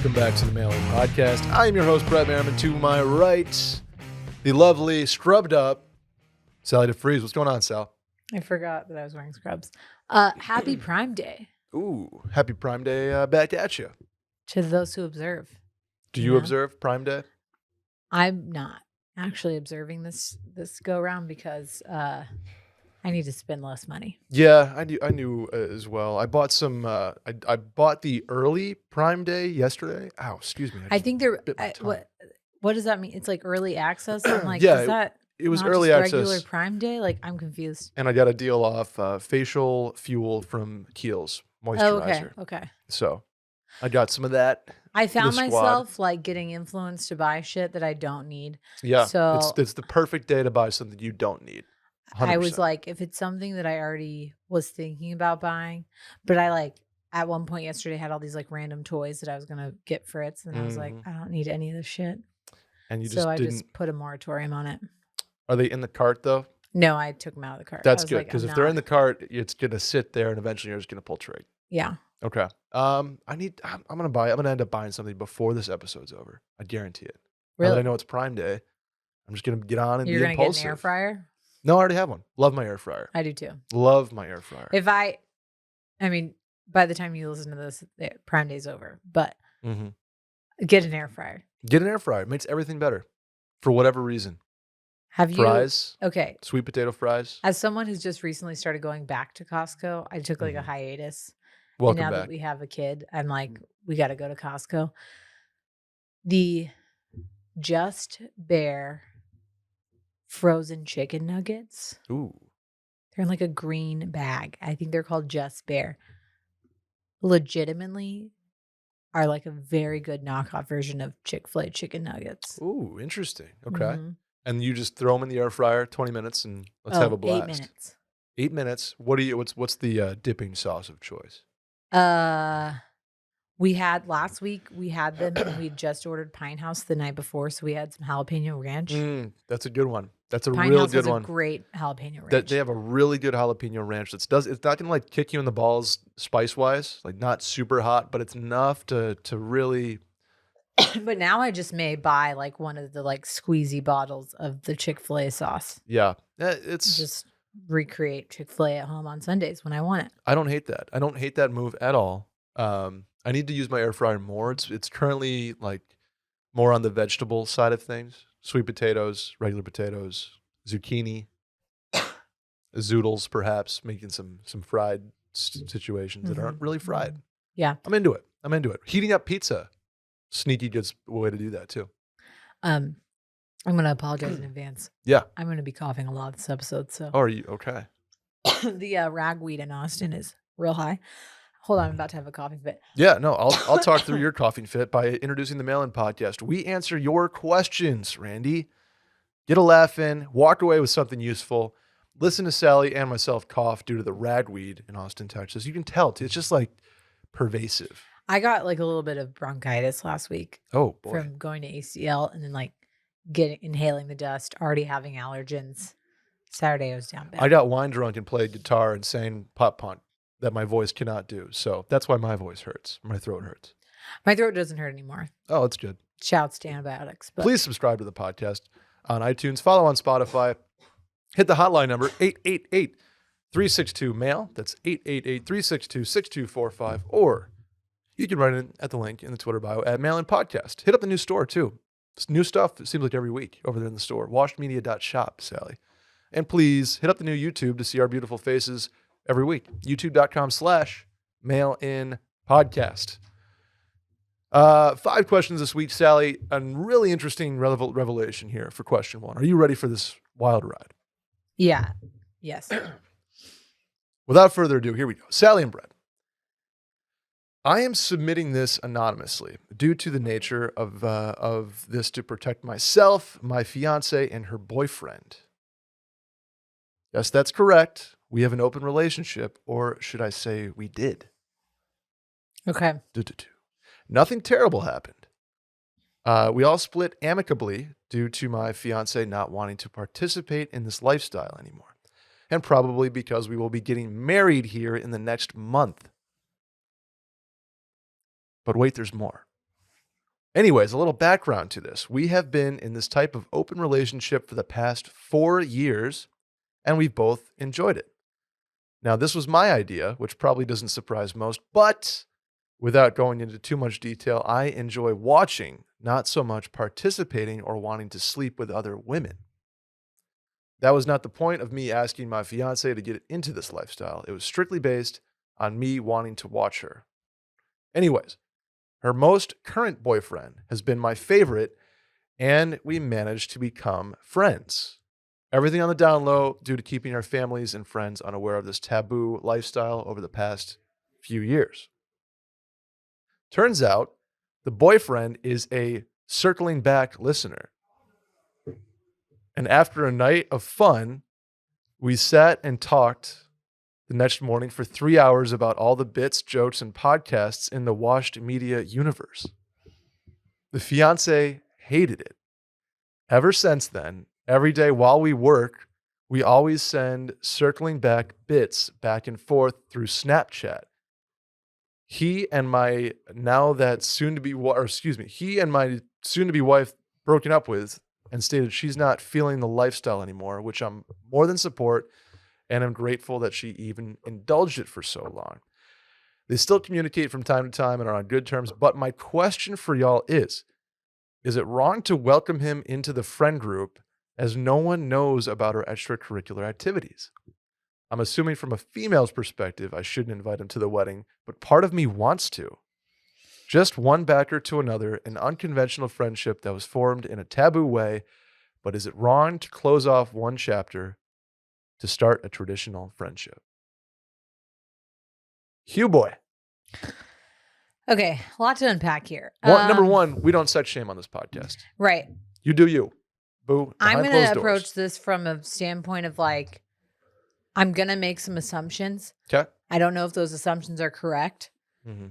Welcome back to the Mail In Podcast. I am your host, Brett Merriman. To my right, the lovely, scrubbed up Sally deFries. What's going on, Sal? I forgot that I was wearing scrubs. Happy Prime Day. Ooh, happy Prime Day back at you. To those who observe. Do you observe Prime Day? I'm not actually observing this go round because I need to spend less money. Yeah, I knew as well. I bought some. I bought the early Prime Day yesterday. Ow, excuse me. I think they're bit my tongue. What does that mean? It's like early access. I'm like, Yeah, is that it was not early just access. regular Prime Day? Like, I'm confused. And I got a deal off facial fuel from Kiehl's moisturizer. Oh, okay. So I got some of that. I found the squad. myself like getting influenced to buy shit that I don't need. Yeah, So it's the perfect day to buy something you don't need. 100%. I was like, if it's something that I already was thinking about buying, but I like at one point yesterday had all these like random toys that I was gonna get Fritz, and I was like, I don't need any of this shit. And you So I didn't. just put a moratorium on it. Are they in the cart though? No, I took them out of the cart. That's good because if they're in the cart, it's gonna sit there, and eventually you're just gonna pull trig. Yeah. Okay. I'm gonna end up buying something before this episode's over. I guarantee it. Now Really? that I know it's Prime Day, I'm just gonna get on and You're be gonna impulsive. get an air fryer? No, I already have one. Love my air fryer. I do too. Love my air fryer. I mean, by the time you listen to this, Prime Day's over. But get an air fryer. Get an air fryer. It makes everything better, for whatever reason. Have you Fries? Okay. Sweet potato fries. As someone who's just recently started going back to Costco, I took like a hiatus. Welcome and now back. that we have a kid, I'm like, we got to go to Costco. The Just Bear frozen chicken nuggets. Ooh. They're in like a green bag. I think they're called Just Bear. Legitimately are like a very good knockoff version of Chick-fil-A chicken nuggets. Ooh, interesting. Okay. And you just throw them in the air fryer, 20 minutes, and let's have a blast. 8 minutes. 8 minutes. What's the dipping sauce of choice? We had last week. We had them, and we just ordered Pine House the night before, so we had some jalapeno ranch. That's a good one. That's a Pine real House good has one. A great jalapeno ranch. That they have a really good jalapeno ranch. It's not gonna like kick you in the balls spice wise, like not super hot, but it's enough to really. But now I just may buy like one of the like squeezy bottles of the Chick-fil-A sauce. Yeah, it's just recreate Chick-fil-A at home on Sundays when I want it. I don't hate that. I don't hate that move at all. I need to use my air fryer more. It's currently like more on the vegetable side of things. Sweet potatoes, regular potatoes, zucchini, zoodles, perhaps making some fried situations that aren't really fried. Yeah, I'm into it. Heating up pizza, sneaky good way to do that too. I'm gonna apologize in advance. Yeah, I'm gonna be coughing a lot this episode. So, are you okay? The ragweed in Austin is real high. Hold on, I'm about to have a coughing fit. Yeah, no, I'll talk through your coughing fit by introducing the Mail-In Podcast. We answer your questions, Randy. Get a laugh in, walk away with something useful. Listen to Sally and myself cough due to the ragweed in Austin, Texas. You can tell, it's just like pervasive. I got like a little bit of bronchitis last week. Oh, boy. From going to ACL and then like inhaling the dust, already having allergens. Saturday I was down bad. I got wine drunk and played guitar and sang pop punk that my voice cannot do. So that's why my voice hurts. My throat hurts. My throat doesn't hurt anymore. Oh, that's good. Shouts to antibiotics. But please subscribe to the podcast on iTunes. Follow on Spotify. Hit the hotline number, 888-362-MAIL. That's 888-362-6245. Or you can write in at the link in the Twitter bio at Mail-In Podcast. Hit up the new store, too. It's new stuff, it seems like every week over there in the store. Washedmedia.shop, Sally. And please hit up the new YouTube to see our beautiful faces every week. YouTube.com/MailInPodcast. 5 questions this week, Sally. A really interesting revelation here for question 1. Are you ready for this wild ride? Yeah. Yes. Without further ado, here we go. Sally and Brett. I am submitting this anonymously due to the nature of this to protect myself, my fiance, and her boyfriend. Yes, that's correct. We have an open relationship, or should I say we did. Okay. Nothing terrible happened. We all split amicably due to my fiance not wanting to participate in this lifestyle anymore. And probably because we will be getting married here in the next month. But wait, there's more. Anyways, a little background to this. We have been in this type of open relationship for the past 4 years, and we've both enjoyed it. Now, this was my idea, which probably doesn't surprise most, but without going into too much detail, I enjoy watching, not so much participating or wanting to sleep with other women. That was not the point of me asking my fiance to get into this lifestyle. It was strictly based on me wanting to watch her. Anyways, her most current boyfriend has been my favorite, and we managed to become friends. Everything on the down low due to keeping our families and friends unaware of this taboo lifestyle over the past few years. Turns out the boyfriend is a circling back listener. And after a night of fun, we sat and talked the next morning for 3 hours about all the bits, jokes, and podcasts in the washed media universe. The fiance hated it. Ever since then, every day while we work, we always send circling back bits back and forth through Snapchat. He and my soon to be wife broken up with and stated she's not feeling the lifestyle anymore, which I'm more than support, and I'm grateful that she even indulged it for so long. They still communicate from time to time and are on good terms, but my question for y'all is it wrong to welcome him into the friend group as no one knows about our extracurricular activities? I'm assuming from a female's perspective, I shouldn't invite him to the wedding, but part of me wants to. Just one backer to another, an unconventional friendship that was formed in a taboo way, but is it wrong to close off one chapter to start a traditional friendship? Hugh boy. Okay, a lot to unpack here. Number one, we don't set shame on this podcast. Right. You do you. Boo. I'm Behind going closed to doors. approach this from a standpoint of like, I'm going to make some assumptions. Okay. I don't know if those assumptions are correct Mm-hmm.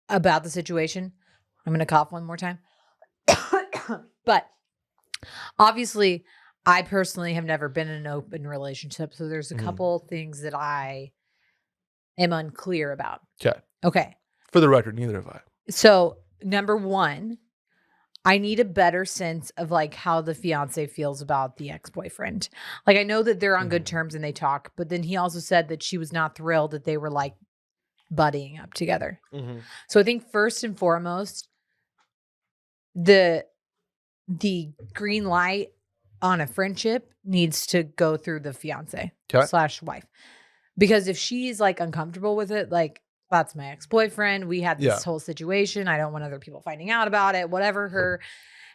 about the situation. I'm going to cough one more time. But obviously, I personally have never been in an open relationship. So there's a couple things that I am unclear about. Okay. Okay. For the record, neither have I. So number one, I need a better sense of like how the fiance feels about the ex-boyfriend. Like I know that they're on good terms and they talk, but then he also said that she was not thrilled that they were like buddying up together. Mm-hmm. So I think first and foremost, the green light on a friendship needs to go through the fiance / wife. Because if she's like uncomfortable with it, like that's my ex-boyfriend. We had this whole situation. I don't want other people finding out about it. Whatever her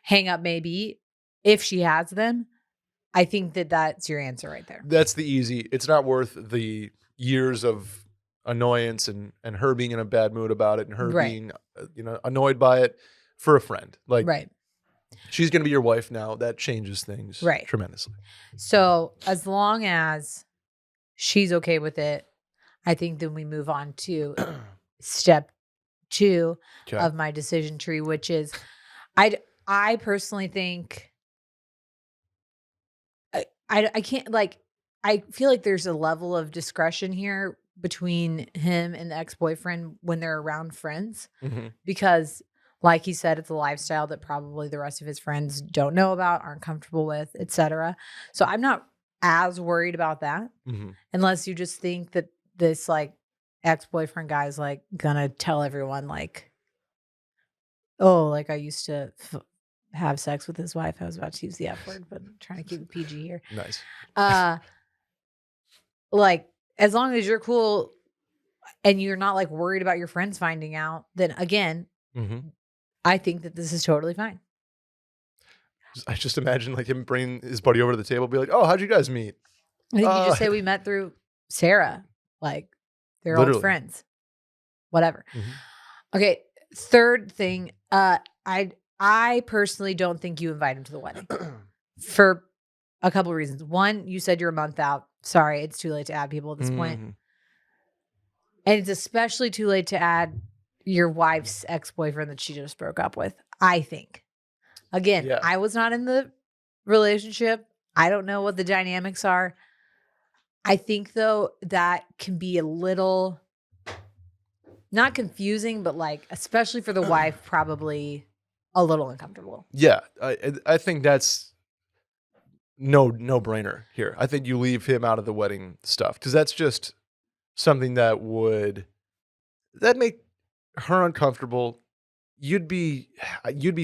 hang up may be, if she has them, I think that that's your answer right there. That's the easy. It's not worth the years of annoyance and her being in a bad mood about it and her being annoyed by it for a friend. Like she's going to be your wife now. That changes things tremendously. So as long as she's okay with it, I think then we move on to step 2 of my decision tree, which is I personally think I can't like, I feel like there's a level of discretion here between him and the ex-boyfriend when they're around friends, because like he said, it's a lifestyle that probably the rest of his friends don't know about, aren't comfortable with, etc. So I'm not as worried about that unless you just think that this like ex-boyfriend guy is like gonna tell everyone like, oh, like I used to have sex with his wife. I was about to use the F word, but I'm trying to keep it PG here. Nice. Like as long as you're cool and you're not like worried about your friends finding out, then again, I think that this is totally fine. I just imagine like him bringing his buddy over to the table, be like, "Oh, how'd you guys meet?" I think you just say we met through Sarah. Like they're old friends. Whatever. Okay. Third thing, I personally don't think you invite him to the wedding for a couple of reasons. One, you said you're a month out. Sorry, it's too late to add people at this point. And it's especially too late to add your wife's ex-boyfriend that she just broke up with, I think. Again, I was not in the relationship. I don't know what the dynamics are. I think, though, that can be a little not confusing, but like, especially for the wife, probably a little uncomfortable. Yeah, I think that's no brainer here. I think you leave him out of the wedding stuff because that's just something that make her uncomfortable. You'd be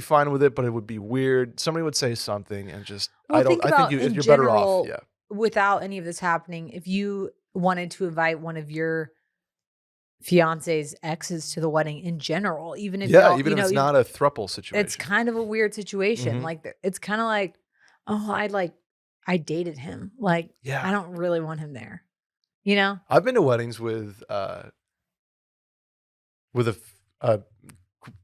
fine with it, but it would be weird. Somebody would say something, and just Well, think I think about in you're better off. general, Yeah, without any of this happening, if you wanted to invite one of your fiance's exes to the wedding in general, even if yeah. y'all, Even if it's not a thruple it's situation. kind of a weird situation. Hmm. Like, it's kind of like, oh, I dated him. Like, I Yeah, don't really want him there, you know? I've been to weddings with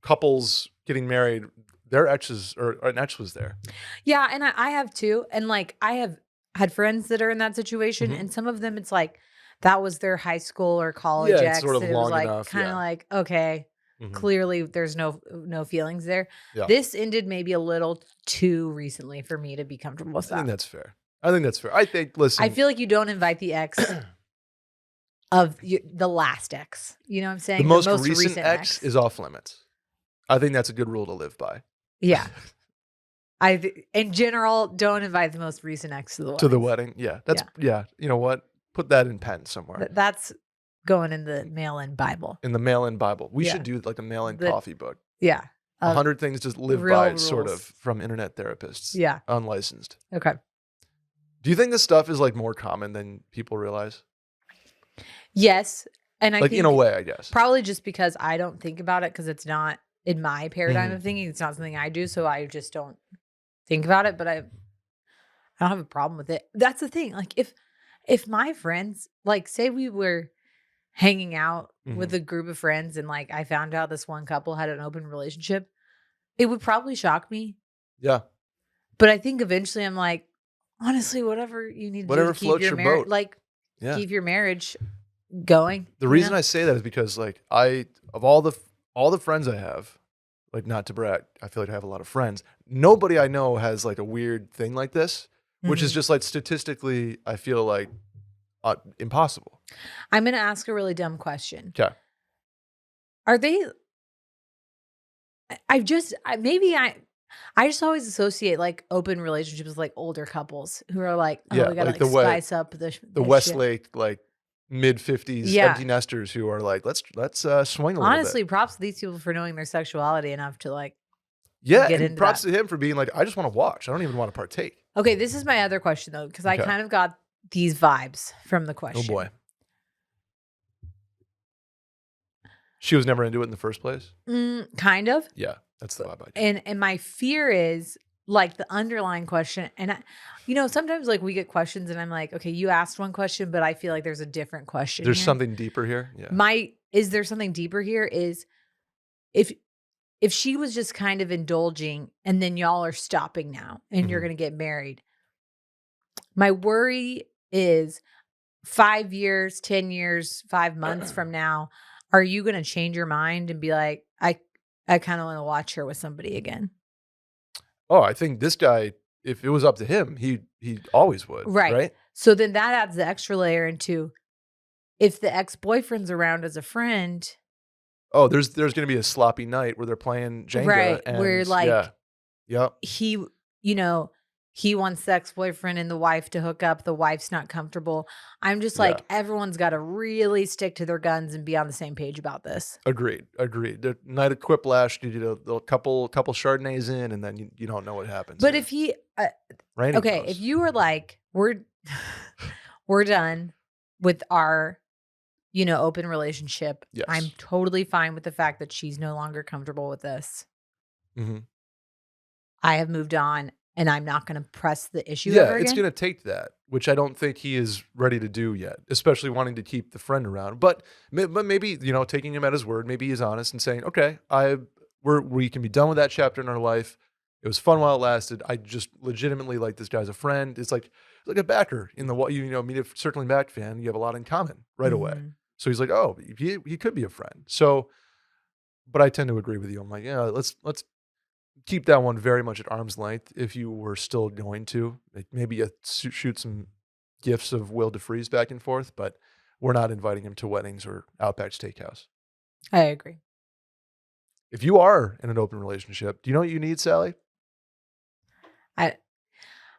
couples getting married. Their exes or an ex was there. Yeah. And I have too. And like, I have had friends that are in that situation. Hmm. And some of them, it's like, that was their high school or college Yeah, it's ex. sort of And it was long like, enough. kind of Yeah. like, okay, Hmm. clearly there's no feelings there. Yeah. This ended maybe a little too recently for me to be comfortable with I think that. that's fair. I think, I listen, feel like you don't invite the ex of the last ex. You know what I'm the saying? The most most recent recent ex ex. is off limits. I think that's a good rule to live by. Yeah. In general, don't invite the most recent ex to the To the weddings. wedding. Yeah. Yeah. You know what? Put that in pen somewhere That's going in the mail-in Bible. in the mail-in Bible. We should Yeah. do like a mail-in The coffee book. yeah. 100 things to live Real by, sort rules. of, from internet therapists, Yeah. unlicensed. Okay. Do you think this stuff is like more common than people realize? Yes. And I Like, think in a way, I guess. probably just because I don't think about it because it's not in my paradigm Mhm. of thinking. It's not something I do, so I just don't think about it. But I don't have a problem with it. That's the thing. Like, if my friends, like, say we were hanging out with Mhm. a group of friends and like I found out this one couple had an open relationship, it would probably shock me. Yeah. But I think eventually I'm like, honestly, whatever you need to do to Whatever keep floats your your marriage, boat. like, Yeah. keep your marriage going, The you reason know? I say that is because, like, of all the friends I have, like, not to brag, I feel like I have a lot of friends. Nobody I know has like a weird thing like this, which is Mhm. just like statistically, I feel like impossible. I'm going to ask a really dumb question. Okay. Are they, I just always associate like open relationships with like older couples who are like, oh, Yeah, we got to like like spice up the the shit. Westlake, like, mid-50s Yeah. empty nesters who are like, let's swing a little bit. Honestly, props to these people for knowing their sexuality enough to like Yeah, get and into props that. to him for being like, I just want to watch. I don't even want to partake. Okay, this is my other question though, because I Okay. kind of got these vibes from the Oh question. boy. She was never into it in the first place? Kind of. Yeah, that's the vibe I get. And my fear is like the underlying question. And sometimes like we get questions and I'm like, okay, you asked one question, but I feel like there's a different question There's here. something deeper here? Yeah. Is there something deeper here? Is if she was just kind of indulging and then y'all are stopping now and you're Mhm. gonna get married. My worry is 5 years, 10 years, 5 months from now, are you gonna change your mind and be like, I kind of want to watch her with somebody again? Oh, I think this guy, if it was up to him, he always would, Right. right? So then that adds the extra layer into if the ex-boyfriend's around as a friend, Oh, there's gonna be a sloppy night where they're playing Jenga right, where and yeah. like Yep. he, you know, he wants the ex-boyfriend and the wife to hook up, the wife's not comfortable. I'm just Yeah. like, everyone's got to really stick to their guns and be on the same page about this. Agreed. The night of quiplash, you do a couple Chardonnays in, and then you don't know what happens. But here. if he, Raining okay, toast. if you were like, we're done with our, open relationship. Yes. I'm totally fine with the fact that she's no longer comfortable with this. Mhm. I have moved on and I'm not going to press the issue Yeah, ever it's again. gonna take that, which I don't think he is ready to do yet, especially wanting to keep the friend around. But maybe, taking him at his word, maybe he's honest and saying, okay, we can be done with that chapter in our life. It was fun while it lasted. I just legitimately like this guy as a friend. It's like a backer in the meet a circling back fan. You have a lot in common right away. Mhm. So he's like, oh, he could be a friend. So, but I tend to agree with you. I'm like, yeah, let's keep that one very much at arm's length. If you were still going to, like, maybe shoot some gifts of Will deFries back and forth, but we're not inviting him to weddings or Outback Steakhouse. I agree. If you are in an open relationship, do you know what you need, Sally? I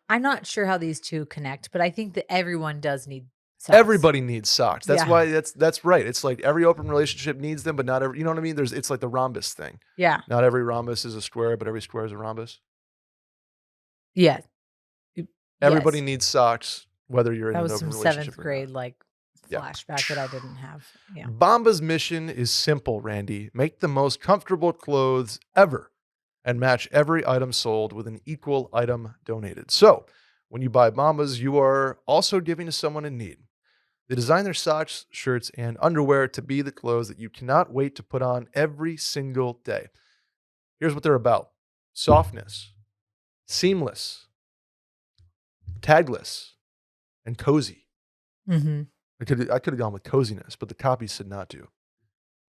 I'm not sure how these two connect, but I think that everyone does need socks. Everybody needs socks. That's Yeah. why that's right. It's like every open relationship needs them, but not every, you know what I mean? It's like the rhombus thing. Yeah. Not every rhombus is a square, but every square is a rhombus. Yeah. Everybody Yes. needs socks, whether you're in That an was open some relationship 7th or grade not. like Yeah. flashback that I didn't have. Yeah. Bomba's mission is simple, Randy. Make the most comfortable clothes ever and match every item sold with an equal item donated. So, when you buy Bombas, you are also giving to someone in need. They design their socks, shirts, and underwear to be the clothes that you cannot wait to put on every single day. Here's what they're about: softness, seamless, tagless, and cozy. Mm-hmm. I could have gone with coziness, but the copy said not to.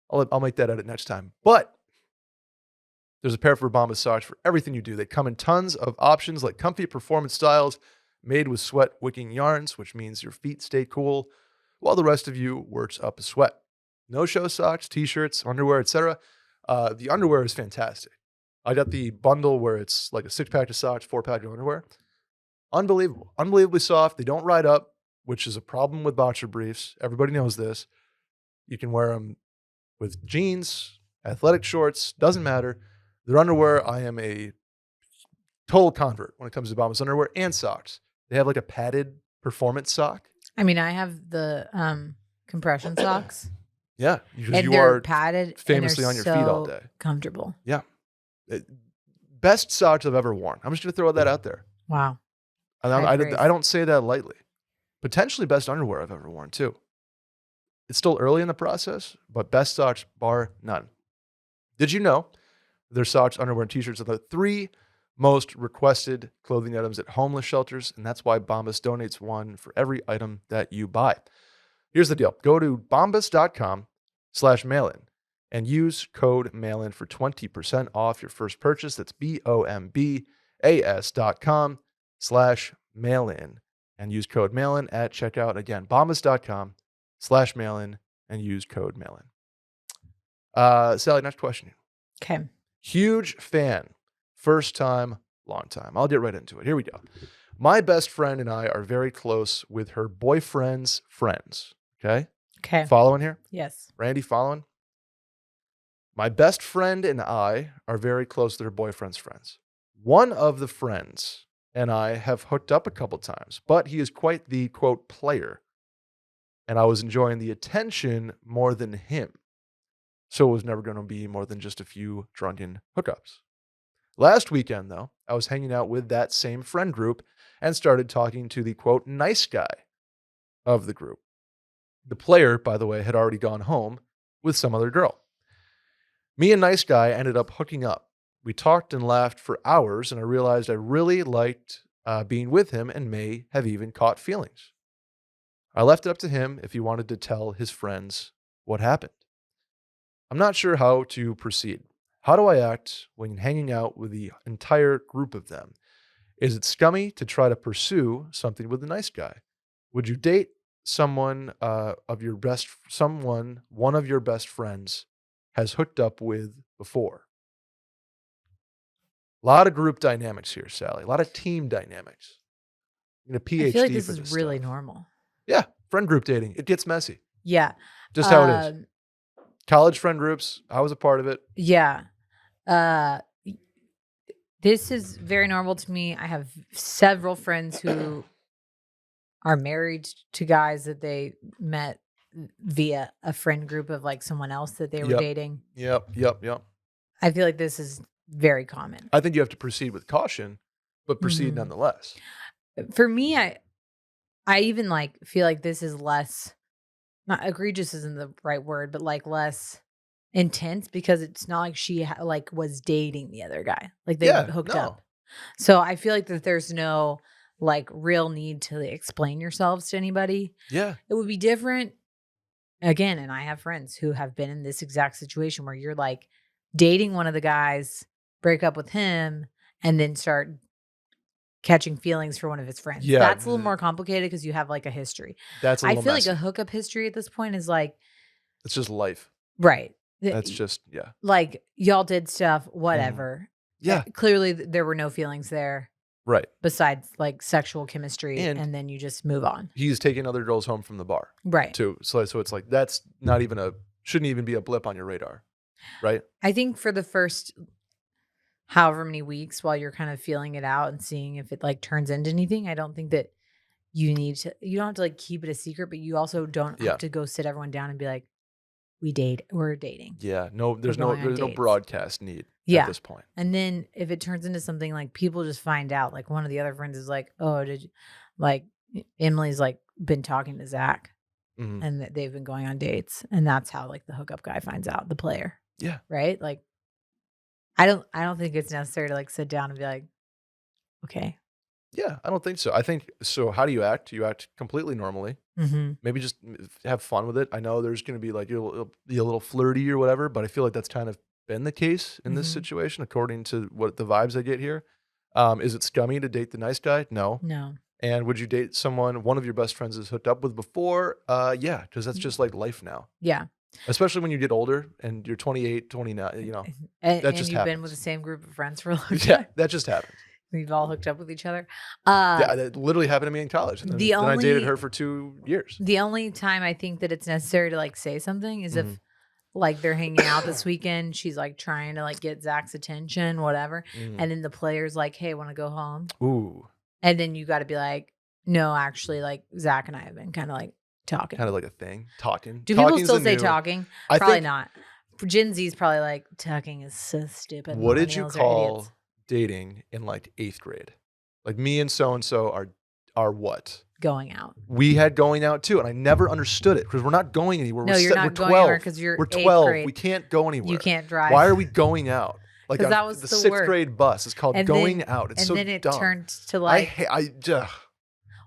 I'll make that edit next time. But there's a pair for Bombas socks for everything you do. They come in tons of options like comfy performance styles made with sweat wicking yarns, which means your feet stay cool while the rest of you works up a sweat. No show socks, t-shirts, underwear, etc. The underwear is fantastic. I got the bundle where it's like a 6-pack of socks, 4-pack of underwear. Unbelievable. Unbelievably soft. They don't ride up, which is a problem with boxer briefs. Everybody knows this. You can wear them with jeans, athletic shorts, doesn't matter. Their underwear, I am a total convert when it comes to Bombas underwear and socks. They have like a padded performance sock. I mean, I have the compression socks. Yeah, because And you they're are padded famously and on they're your feet all so day. comfortable. Yeah. Best socks I've ever worn. I'm just going to throw that out there. Wow. And High praise. I don't say that lightly. Potentially best underwear I've ever worn too. It's still early in the process, but best socks bar none. Did you know their socks, underwear, and t-shirts are the 3 most requested clothing items at homeless shelters, and that's why Bombas donates one for every item that you buy. Here's the deal. Go to bombas.com/mailin and use code mailin for 20% off your first purchase. That's bombas.com/mailin and use code mailin at checkout. Again, bombas.com/mailin and use code mailin. Sally, next question. Okay. Huge fan. First time, long time. I'll get right into it. Here we go. My best friend and I are very close with her boyfriend's friends. Okay? Okay. Following here? Yes. Randy, following? My best friend and I are very close to her boyfriend's friends. One of the friends and I have hooked up a couple times, but he is quite the, quote, player. And I was enjoying the attention more than him. So it was never going to be more than just a few drunken hookups. Last weekend, though, I was hanging out with that same friend group and started talking to the, quote, nice guy of the group. The player, by the way, had already gone home with some other girl. Me and nice guy ended up hooking up. We talked and laughed for hours, and I realized I really liked being with him and may have even caught feelings. I left it up to him if he wanted to tell his friends what happened. I'm not sure how to proceed. How do I act when hanging out with the entire group of them? Is it scummy to try to pursue something with a nice guy? Would you date someone one of your best friends has hooked up with before? A lot of group dynamics here, Sally. A lot of team dynamics. You need a PhD I feel like this for is this really stuff. normal. Yeah, friend group dating. It gets messy. Yeah. Just how it is. College friend groups. I was a part of it. Yeah. This is very normal to me. I have several friends who are married to guys that they met via a friend group of like someone else that they were dating. Yep. I feel like this is very common. I think you have to proceed with caution, but proceed nonetheless. For me, I even like feel like this is less, not egregious isn't the right word, but like less intense because it's not like she like was dating the other guy. Like they hooked up. So I feel like that there's no like real need to explain yourselves to anybody. Yeah. It would be different again. And I have friends who have been in this exact situation where you're like dating one of the guys, break up with him, and then start catching feelings for one of his friends. Yeah. That's a little more complicated because you have like a history. That's a little I feel messy. like a hookup history at this point is like, it's just life. right. That's just like y'all did stuff, Mm-hmm. whatever. Yeah. Clearly there were no feelings there Right. besides like sexual chemistry, And and then you just move on. he's taking other girls home from the bar Right. too. So it's like that's not even shouldn't even be a blip on your radar, right? I think for the first however many weeks while you're kind of feeling it out and seeing if it like turns into anything, I don't think that you don't have to like keep it a secret, but you also don't Yeah. have to go sit everyone down and be like, we're dating. Yeah. No, there's no dates. broadcast need Yeah. at this point. And then if it turns into something like people just find out, like one of the other friends is like, oh, did you, like Emily's like been talking to Zach Mhm. and that they've been going on dates. And that's how like the hookup guy finds out, the player. Yeah. Right? Like I don't think it's necessary to like sit down and be like, okay. Yeah, I don't think so. I think so. How do you act? You act completely normally. Mm-hmm. Maybe just have fun with it. I know there's going to be like it'll be a little flirty or whatever, but I feel like that's kind of been the case in this Mhm. situation, according to what the vibes I get here. Is it scummy to date the nice guy? No. No. And would you date someone one of your best friends has hooked up with before? Yeah, because that's just like life now. Yeah. Especially when you get older and you're 28, 29, you know. And just you've been happens. with the same group of friends for a long time. Yeah, that just happens. We've all hooked up with each other. Yeah, that literally happened to me in college. And then I dated her for 2 years. The only time I think that it's necessary to like say something is Mm-hmm. if like they're hanging out this weekend, she's like trying to like get Zach's attention, whatever. Mm. And then the player's like, hey, want to go home? Ooh. And then you got to be like, no, actually, like Zach and I have been kind of like talking. Kind of like a thing. Talking. Do people Talking's still the say new- talking? I Probably think- not. Gen Z's probably like, talking is so stupid. What did you Millennials are call idiots. dating in like 8th grade? Like me and so-and-so are what? Going out. We had going out too, and I never understood it because we're not going anywhere. No, we're you're not we're going 12. anywhere because you're We're 8th 12. grade. We can't go anywhere. You can't drive. Why are we going out? Like 'Cause that was the the 6th word. grade bus. It's called And going then- out. It's and so then it dumb. turned to like,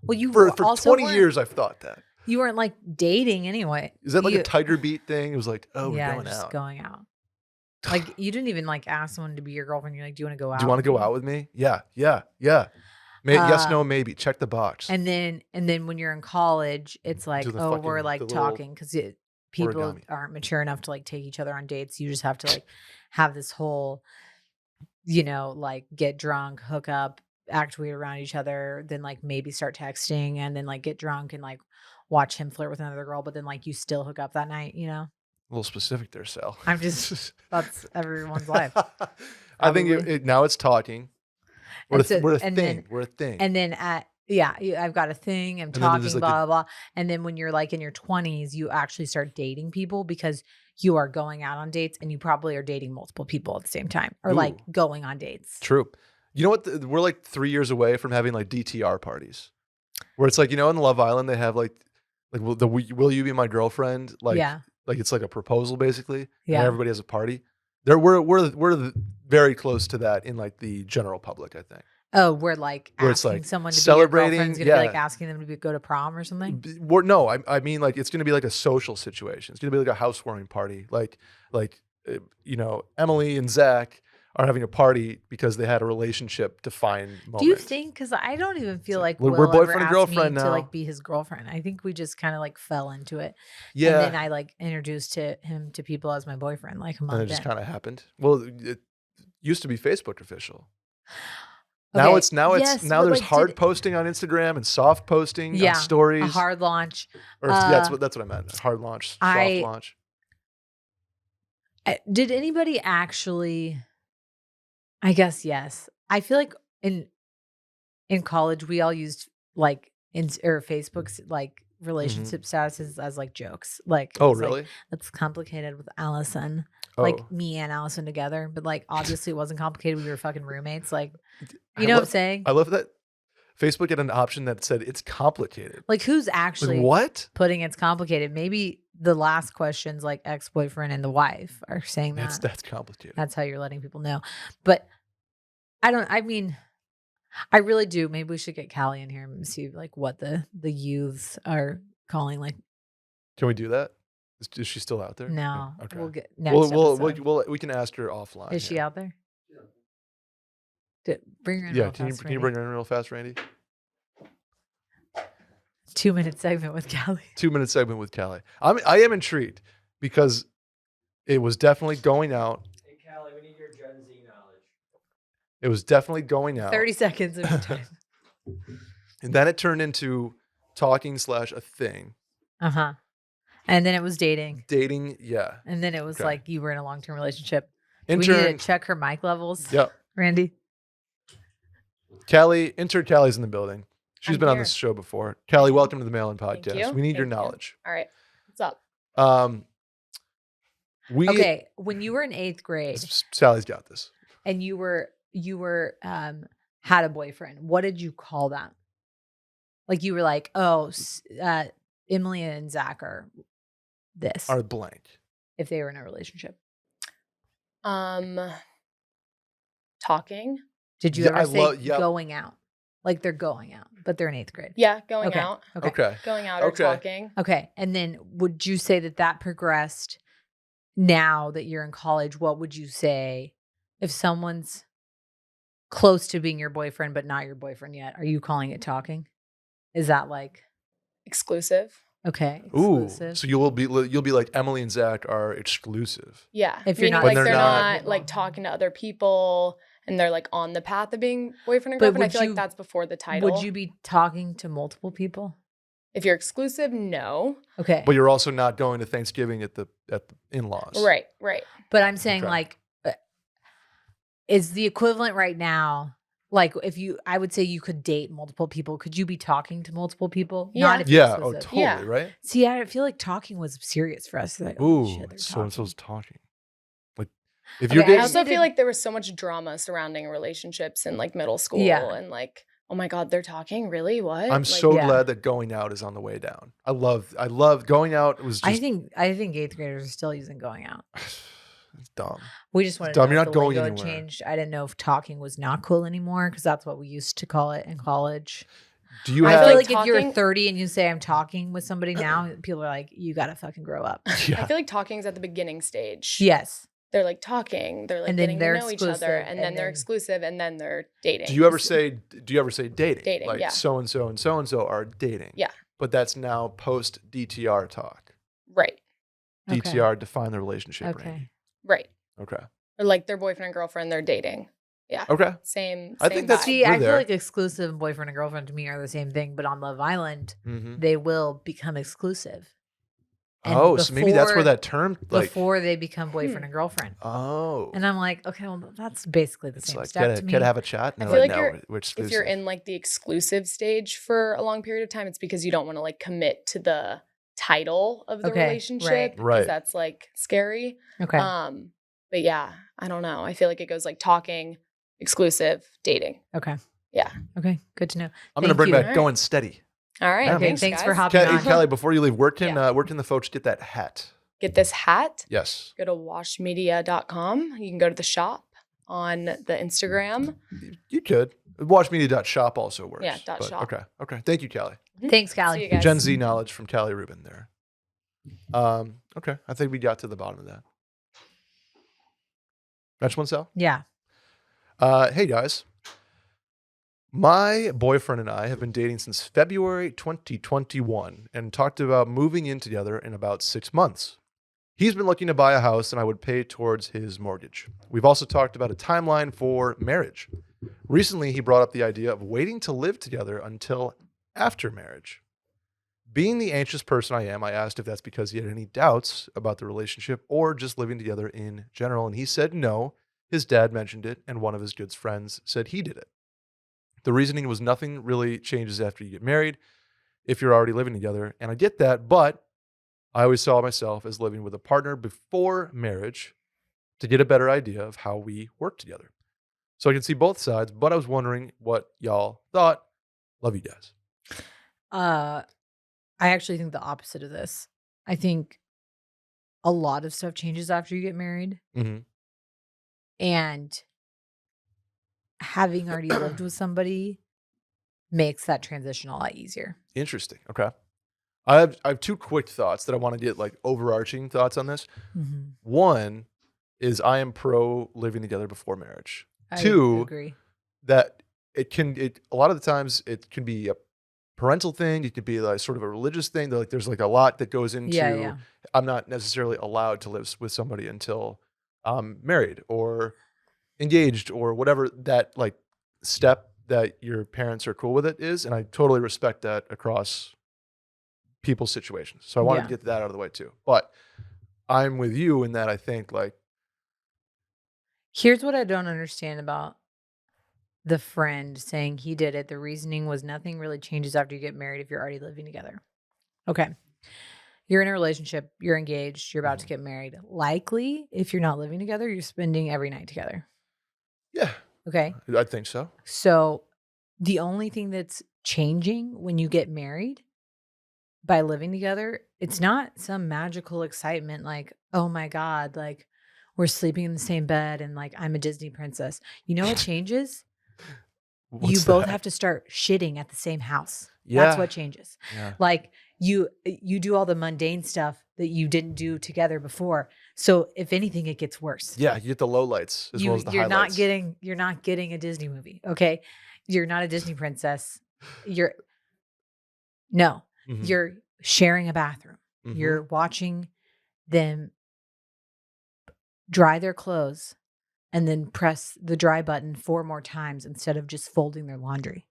well, you for also 20 weren't- years I've thought that. You weren't like dating anyway. Is that like You- a Tiger Beat thing? It was like, oh, we're yeah, going just out. going out. Like you didn't even like ask someone to be your girlfriend. You're like, do you want to go out? Do you want to go out with me? Yeah. Yes, no, maybe. Check the box. And then when you're in college, it's like, Do the oh, we're fucking- like the little talking because people origami. aren't mature enough to like take each other on dates. You just have to like have this whole, you know, like get drunk, hook up, act weird around each other, then like maybe start texting, and then like get drunk and like watch him flirt with another girl, but then like you still hook up that night, you know? A little specific there, Sal. I'm just that's everyone's life. I think Probably. now it's talking. We're And so- a and thing. then- We're a thing. And then I've got a thing. I'm then talking, there's, like, blah, blah, blah. And then when you're like in your 20s, you actually start dating people because you are going out on dates and you probably are dating multiple people at the same time or like Ooh. going on dates. True. You know what? We're like 3 years away from having like DTR parties, where it's like, you know, in Love Island they have like will you be my girlfriend? Like, Yeah. like it's like a proposal basically. Yeah. And everybody has a party. We're very close to that in like the general public, I think. Oh, we're like Where it's, asking like, someone to celebrating- be your girlfriend's gonna be like yeah. asking them to go to prom or something. No, I mean like it's gonna be like a social situation. It's gonna be like a housewarming party. Like you know, Emily and Zach are having a party because they had a relationship defined moment. Do you think? Because I don't even feel like we're Will boyfriend ever and asked girlfriend me now. to like be his girlfriend. I think we just kind of like fell into it. Yeah, And then I like introduced him to people as my boyfriend like a and it month just in. kind of happened. Well, it used to be Facebook official. Now Okay, it's yes, now but, there's like, hard did- posting on Instagram and soft posting Yeah, on stories. a hard launch. Or that's what I meant. Hard launch, soft I- launch. Did anybody actually? I guess yes. I feel like in college we all used like or Facebook's like relationship statuses as like jokes. Like it Oh, was, like, really? that's complicated with Allison. Oh. Like me and Allison together, but like obviously it wasn't complicated. We were fucking roommates. Like I you know what I'm love- saying? I love that Facebook had an option that said it's complicated. Like who's Like, actually what? putting it's complicated? Maybe the last questions like ex-boyfriend and the wife are saying that. That's complicated. That's how you're letting people know. But I mean, I really do. Maybe we should get Callie in here and see like what the youths are calling like. Can we do that? Is she still out there? No, Okay. we'll get next episode. We can ask her offline. Is she here. out there? Bring her in. Yeah. real Can you fast, can you Randy. bring her in real fast, Randy? 2-minute segment with Callie. 2-minute segment with Callie. I am intrigued because It was definitely going out. Hey, Callie, we need your Gen Z knowledge. It was definitely going out. 30 seconds of your time. And then it turned into talking / a thing. Uh-huh. And then it was dating. Dating, yeah. And then it was Okay. like you were in a long-term relationship. Do we need to Intern, check her mic levels? yep. Randy? Intern Callie's in the building. She's I'm been on here. this show before. Callie, welcome to the Mail-In Thank Podcast. you. We need your Thank you. knowledge. All right. What's up? Okay, when you were in 8th grade Sally's got this. and you were had a boyfriend, what did you call that? Like you were like, oh, Emily and Zach are this Our blank. if they were in a relationship. Talking. Did you Yeah, ever I say love- yep. going out? Like they're going out, but they're in 8th grade. Yeah, going Okay. out. Okay. Going out or Okay. talking. Okay. And then would you say that progressed now that you're in college? What would you say if someone's close to being your boyfriend, but not your boyfriend yet? Are you calling it talking? Is that like, Exclusive. okay, Ooh. exclusive? So you'll be like Emily and Zach are exclusive. Yeah. If you're Meaning, not- When like they're they're not- not like talking to other people and they're like on the path of being boyfriend and But girlfriend. I would feel you- like that's before the title. Would you be talking to multiple people? If you're exclusive, no. Okay. But you're also not going to Thanksgiving at the in-laws. Right. But I'm saying Okay. like, is the equivalent right now, like I would say you could date multiple people. Could you be talking to multiple people? Yeah. Not if you're Yeah. Oh, exclusive. totally. Yeah. Right. See, I feel like talking was serious for us. Like, oh, Ooh. shit, they're So and so's talking. talking. Like, if Okay, you're I dating, also needed- feel like there was so much drama surrounding relationships in like middle school. Yeah. And like, oh my God, they're talking? Really? What? I'm Like, so Yeah. glad that going out is on the way down. I love going out. It was just I think 8th graders are still using going out. it's dumb. We just wanted dumb. to know You're if not the going lingo had anywhere. changed. I didn't know if talking was not cool anymore because that's what we used to call it in college. Do you I have? I feel like like if you're talking- 30 and you say I'm talking with somebody now, people are like, you gotta fucking grow up. yeah. I feel like talking is at the beginning stage. Yes. They're like talking, they're like And then getting they're to know each other, exclusive, and then and they're then- exclusive, and then they're dating. Do you ever say dating? Dating, Like yeah. so and so and so and so are dating. Yeah. But that's now post DTR talk. Right, Okay. DTR define the relationship. Okay. Randy. right. Okay. Or like their boyfriend and girlfriend, they're dating. Yeah, Okay. same. I think same that's- vibe. See, We're I there. feel like exclusive and boyfriend and girlfriend to me are the same thing, but on Love Island, Mm-hmm. they will become exclusive. And Oh, so maybe that's where before- that term like. before they become boyfriend and girlfriend. Oh. And I'm like, okay, well, that's basically the It's same like step to me. can I have a chat? And I they're feel like no, you're- we're If exclusive. you're in like the exclusive stage for a long period of time, it's because you don't want to like commit to the title of the Okay, relationship. right. because Right. That's like scary. Okay. But yeah, I don't know. I feel like it goes like talking, exclusive, dating. Okay. Yeah. Okay. Good to know. I'm gonna Thank bring you. back Alright. going steady. All right. Yeah, Okay. man. Thanks for guys. hopping on. Kelly, before you leave, where can Yeah. the folks get that hat? Get this hat. Yes. Go to washmedia.com. You can go to the shop on the Instagram. You could. Watchmedia.shop also works. Yeah, but- .shop. Okay. Okay. Thank you, Callie. Thanks, See you Callie. guys. Gen Z knowledge from Callie Rubin there. Okay. I think we got to the bottom of that. Next one, Sal? Yeah. Hey, guys. My boyfriend and I have been dating since February 2021 and talked about moving in together in about 6 months. He's been looking to buy a house and I would pay towards his mortgage. We've also talked about a timeline for marriage. Recently, he brought up the idea of waiting to live together until after marriage. Being the anxious person I am, I asked if that's because he had any doubts about the relationship or just living together in general, and he said no. His dad mentioned it, and one of his good friends said he did it. The reasoning was nothing really changes after you get married if you're already living together, and I get that, but I always saw myself as living with a partner before marriage to get a better idea of how we work together. So I can see both sides, but I was wondering what y'all thought. Love you guys. I actually think the opposite of this. I think a lot of stuff changes after you get married. Mm-hmm. And having already lived with somebody makes that transition a lot easier. Interesting. Okay. I have two quick thoughts that I want to get like overarching thoughts on this. Mm-hmm. One is I am pro living together before marriage. I Two, agree. that a lot of the times it can be a parental thing. It could be like sort of a religious thing. Like there's like a lot that goes into. Yeah. I'm not necessarily allowed to live with somebody until I'm married or engaged or whatever that like step that your parents are cool with it is, and I totally respect that across people's situations. So I wanted to Yeah. get that out of the way too. But I'm with you in that I think like Here's what I don't understand about the friend saying he did it. The reasoning was nothing really changes after you get married if you're already living together. Okay. You're in a relationship, you're engaged, you're about to get married. Likely, if you're not living together, you're spending every night together. yeah, Okay. I think so. So the only thing that's changing when you get married by living together, it's not some magical excitement like, oh my God, like we're sleeping in the same bed and like I'm a Disney princess. You know what changes? You What's both that? have to start shitting at the same house. Yeah. That's what changes. Yeah. Like you do all the mundane stuff that you didn't do together before. So if anything, it gets worse. Yeah, you get the lowlights as well as the You're highlights. you're not getting a Disney movie. Okay. You're not a Disney princess. You're no, Mhm. you're sharing a bathroom. Mhm. You're watching them dry their clothes and then press the dry button 4 more times instead of just folding their laundry.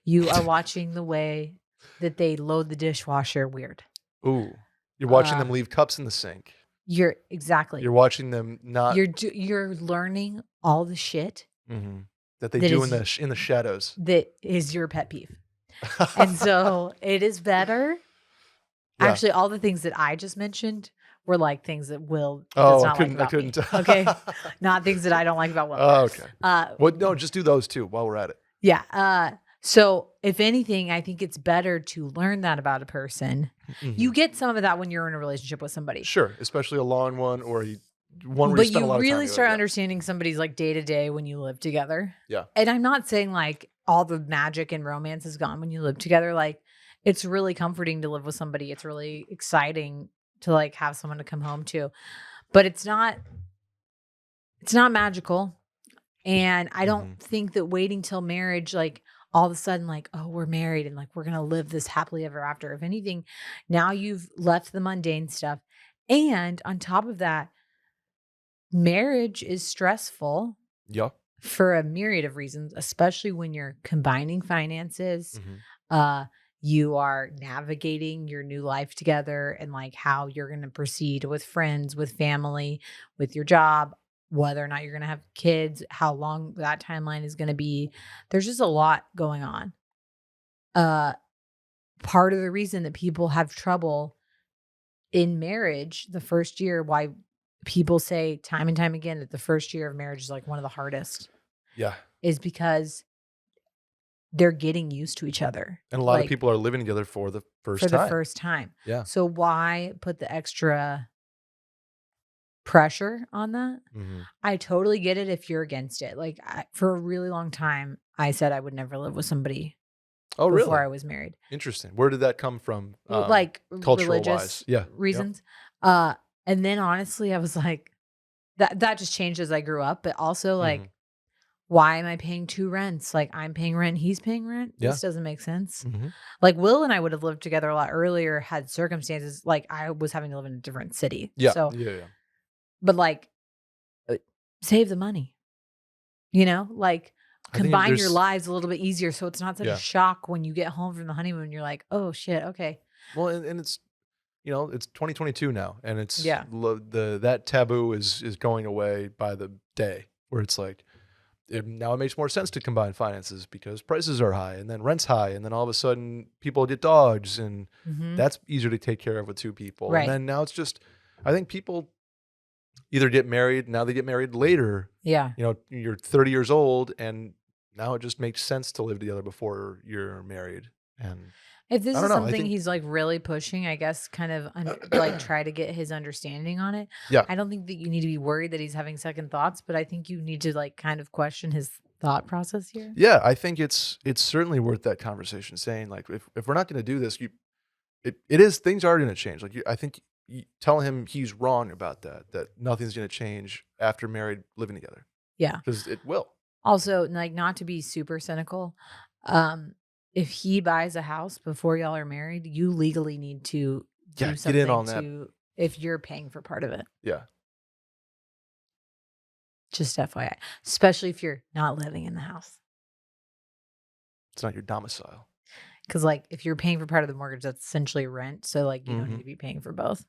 You are watching the way that they load the dishwasher weird. Ooh, you're watching Uh, them leave cups in the sink. You're exactly. You're watching them not You're learning all the shit that they that do is- in the shadows. that is your pet peeve. And so it is better. Yeah. Actually, all the things that I just mentioned were like things that Will does Oh, not like about me. Okay. Not things that I don't like about Will. Oh, okay. Uh, Well, no, just do those two while we're at it. yeah. So if anything, I think it's better to learn that about a person. You get some of that when you're in a relationship with somebody. Sure, especially a long one or one where But you spend a lot you of time really together, start yeah. understanding somebody's like day to day when you live together. Yeah. And I'm not saying like all the magic and romance is gone when you live together. Like it's really comforting to live with somebody. It's really exciting to like have someone to come home to. But it's not magical. And I don't think that waiting till marriage, like all of a sudden, like, oh, we're married and like we're gonna live this happily ever after. If anything, now you've left the mundane stuff. And on top of that, marriage is stressful Yeah. for a myriad of reasons, especially when you're combining finances. Mhm. You are navigating your new life together and like how you're going to proceed with friends, with family, with your job, whether or not you're going to have kids, how long that timeline is going to be. There's just a lot going on. Part of the reason that people have trouble in marriage the first year, why people say time and time again that the first year of marriage is like one of the hardest, Yeah. is because they're getting used to each other. And a lot of Like, people are living together for the first for time. the first time. Yeah. So why put the extra pressure on that? I totally get it if you're against it. Like for a really long time, I said I would never live with somebody Oh, before really? I was married. Interesting. Where did that come from? Like cultural religious wise. Yeah. Yep. reasons. And then honestly, I was like, that just changed as I grew up. But also like, why am I paying 2 rents? Like I'm paying rent, he's paying rent. Yeah. This doesn't make sense. Mm-hmm. Like Will and I would have lived together a lot earlier had circumstances like I was having to live in a different city. Yeah. So, Yeah. but like, save the money. You know, like I think combine your there's- lives a little bit easier, so it's not such Yeah. a shock when you get home from the honeymoon. You're like, oh shit, okay. Well, and it's it's 2022 now, and it's Yeah. that taboo is going away by the day. Where it's like now it makes more sense to combine finances because prices are high, and then rent's high, and then all of a sudden people get dogs, and that's easier to take care of with 2 people. Right. And then now it's just, I think people either get married, now they get married later. Yeah. You're 30 years old, and now it just makes sense to live together before you're married. And If this I is don't know, I something think- he's like really pushing, I guess kind of like try to get his understanding on it. Yeah. I don't think that you need to be worried that he's having second thoughts, but I think you need to like kind of question his thought process here. Yeah, I think it's certainly worth that conversation. Saying like, if we're not going to do this, it is, things are going to change. Like I think you tell him he's wrong about that nothing's going to change after married living together. Yeah. Because it will. Also, like not to be super cynical, if he buys a house before y'all are married, you legally need to do get something in on that. if you're paying for part of it. Yeah. Just FYI, especially if you're not living in the house. It's not your domicile. Because, like, if you're paying for part of the mortgage, that's essentially rent. So, like, you don't need to be paying for both.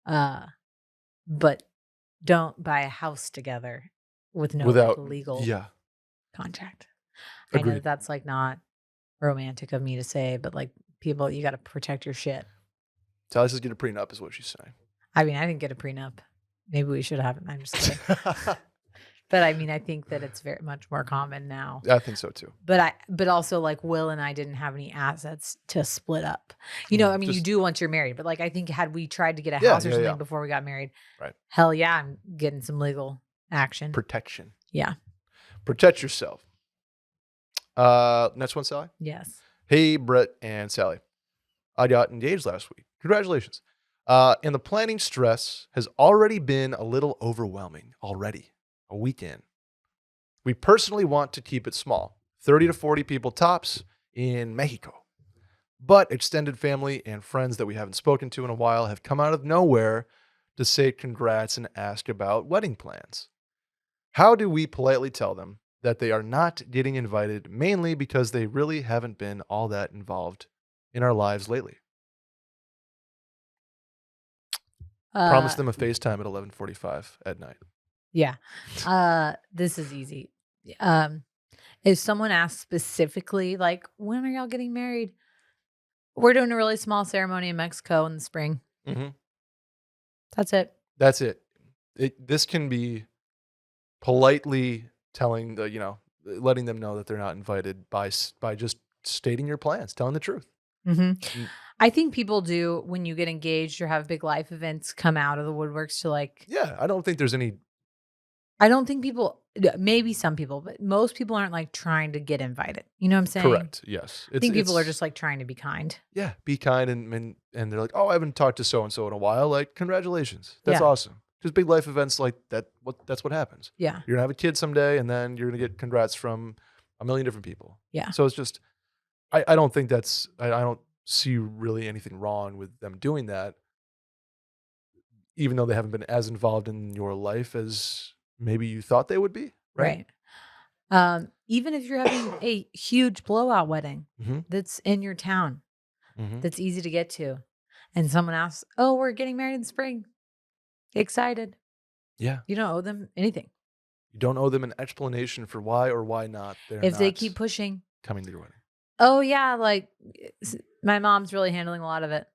But don't buy a house together with no Without legal contract. I know Agreed. that's like not romantic of me to say, but like people, you got to protect your shit. Sally says get a prenup is what she's saying. I mean, I didn't get a prenup. Maybe we should have it. I'm just kidding. But I mean, I think that it's very much more common now. I think so too. But also like Will and I didn't have any assets to split up. You know, I mean, you do once you're married, but like I think had we tried to get a house or something before we got married, right? Hell yeah, I'm getting some legal action. Protection. Yeah. Protect yourself. Next one, Sally. Yes. Hey, Brett and Sally. I got engaged last week. Congratulations. And the planning stress has already been a little overwhelming already. A weekend. We personally want to keep it small, 30 to 40 people tops in Mexico. But extended family and friends that we haven't spoken to in a while have come out of nowhere to say congrats and ask about wedding plans. How do we politely tell them that they are not getting invited, mainly because they really haven't been all that involved in our lives lately? Promise them a FaceTime at 11:45 at night. Yeah. This is easy. If someone asks specifically, like, when are y'all getting married? We're doing a really small ceremony in Mexico in the spring. That's it. That's it. This can be politely telling letting them know that they're not invited by just stating your plans, telling the truth. I think people do when you get engaged or have big life events come out of the woodworks to like. Yeah, I don't think there's any. I don't think people, maybe some people, but most people aren't like trying to get invited. You know what I'm saying? Correct. Yes. I think people are just like trying to be kind. Yeah, be kind and they're like, oh, I haven't talked to so and so in a while. Like, congratulations, that's awesome. Just big life events like that. That's what happens. Yeah, you're gonna have a kid someday, and then you're gonna get congrats from a million different people. Yeah. So it's just, I don't think that's. I don't see really anything wrong with them doing that, even though they haven't been as involved in your life as maybe you thought they would be. Right. Even if you're having a huge blowout wedding that's in your town, that's easy to get to, and someone asks, "Oh, we're getting married in spring." Excited. Yeah. You don't owe them anything. You don't owe them an explanation for why or why not. If they keep pushing, coming to your wedding. Oh yeah, like my mom's really handling a lot of it.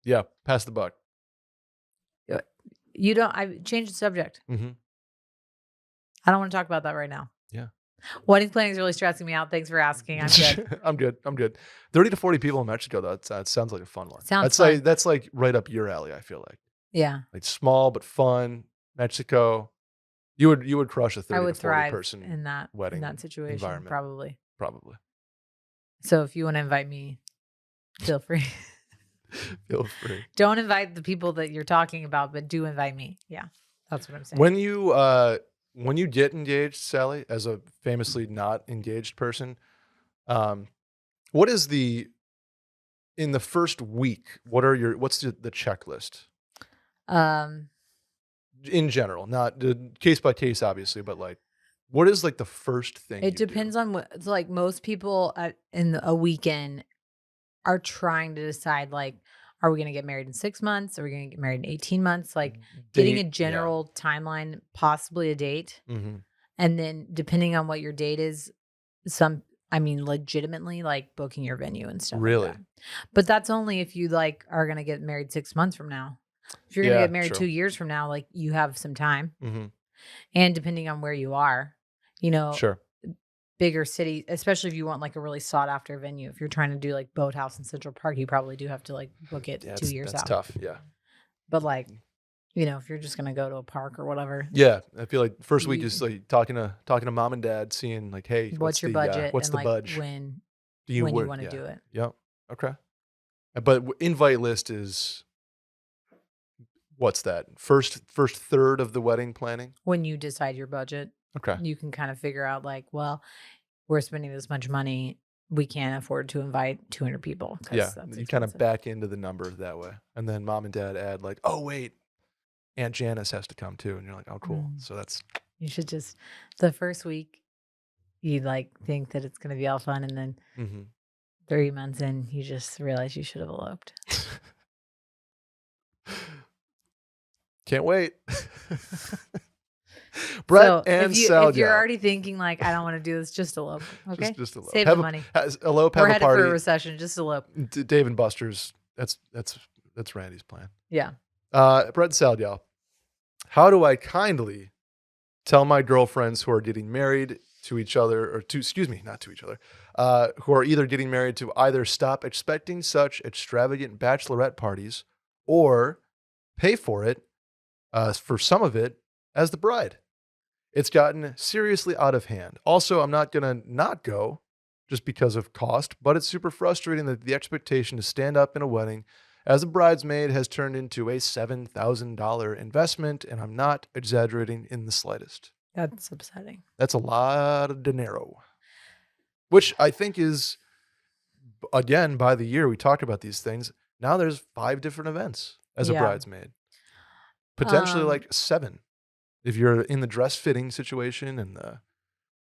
Yeah, pass the buck. You don't. I changed the subject. I don't want to talk about that right now. Yeah. Wedding planning is really stressing me out. Thanks for asking. I'm good. I'm good. 30 to 40 people in Mexico, though. That sounds like a fun one. That's like right up your alley, I feel like. Yeah. Like small but fun. Mexico. You would crush a 30 to 40 person in that wedding in that situation environment. Probably. So if you want to invite me, feel free. Feel free. Don't invite the people that you're talking about, but do invite me. Yeah. That's what I'm saying. When you get engaged, Sally, as a famously not engaged person, what is in the first week, what's the checklist? In general, not case by case, obviously, but like, what is like the first thing? It depends on what. It's like most people in a weekend are trying to decide, like, are we going to get married in 6 months? Are we going to get married in 18 months? Like getting a general timeline, possibly a date. And then depending on what your date is, legitimately like booking your venue and stuff. Really? Like that. But that's only if you like are going to get married 6 months from now. If you're going to get married 2 years from now, like you have some time. And depending on where you are, sure. Bigger city, especially if you want like a really sought after venue. If you're trying to do like Boathouse in Central Park, you probably do have to like book it 2 years out. That's tough. Yeah. But like, if you're just going to go to a park or whatever. Yeah. I feel like first week is like talking to mom and dad, seeing like, hey, what's your budget? What's and the budget? When you want to do it. Yeah. Okay. But invite list is, what's that? First third of the wedding planning? When you decide your budget. Okay. You can kind of figure out like, well, we're spending this much money. we can't afford to invite 200 people. 'Cause Yeah, that's you kind of expensive. back into the number that way. And then mom and dad add like, oh, wait, Aunt Janice has to come too. And you're like, oh, cool. Mm. So that's, You should just, the first week, you like think that it's going to be all fun. And then mhm. 3 months in, you just realize you should have eloped. Can't wait. Brett So and if Sal you're Gal. already thinking like, I don't want to do this, just elope. Okay. Just elope. Save Have the a- money. Elope, We're have a headed for a party. recession. Just elope. Dave and Buster's. That's Randy's plan. Yeah. Brett and Sal Gal. How do I kindly tell my girlfriends who are getting married to each other, or to, excuse me, not to each other, who are either getting married to either stop expecting such extravagant bachelorette parties or pay for it, for some of it, as the bride? It's gotten seriously out of hand. Also, I'm not going to not go just because of cost, but it's super frustrating that the expectation to stand up in a wedding as a bridesmaid has turned into a $7,000 investment, and I'm not exaggerating in the slightest. That's upsetting. That's a lot of dinero, which I think is, again, by the year we talked about these things. Now there's 5 different events as a Yeah. bridesmaid, potentially Um, like 7 if you're in the dress fitting situation and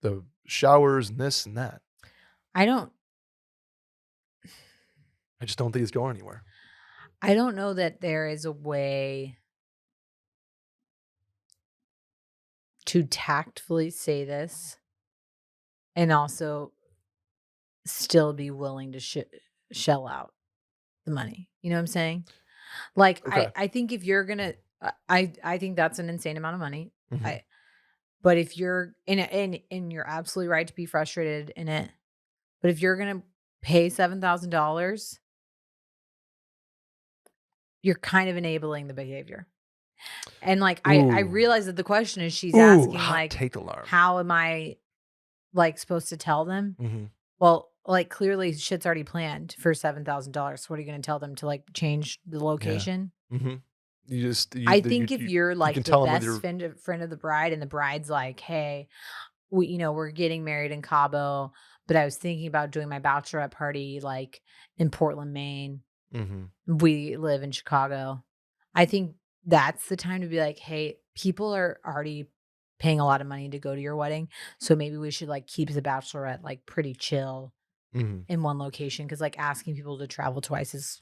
the showers and this and that. I don't I just don't think it's going anywhere. know that there is a way to tactfully say this and also still be willing to shell out the money. You know what I'm saying? Like Okay. I think if you're gonna, I think that's an insane amount of money. Mhm. But if you're and you're absolutely right to be frustrated in it. But if you're gonna pay $7,000, you're kind of enabling the behavior. And like I Ooh. realize that the question is she's Ooh, asking hot like, take alarm. how am I like supposed to tell them? Mhm. Well, like clearly shit's already planned for $7,000. So what are you going to tell them to like change the location? Mhm. You just I think if you're you like can the tell them with best your friend of the bride, and the bride's like, hey, we're getting married in Cabo, but I was thinking about doing my bachelorette party like in Portland, Maine. Mhm. We live in Chicago. I think that's the time to be like, hey, people are already paying a lot of money to go to your wedding. So maybe we should like keep the bachelorette like pretty chill Mhm. in one location. Cause like asking people to travel twice is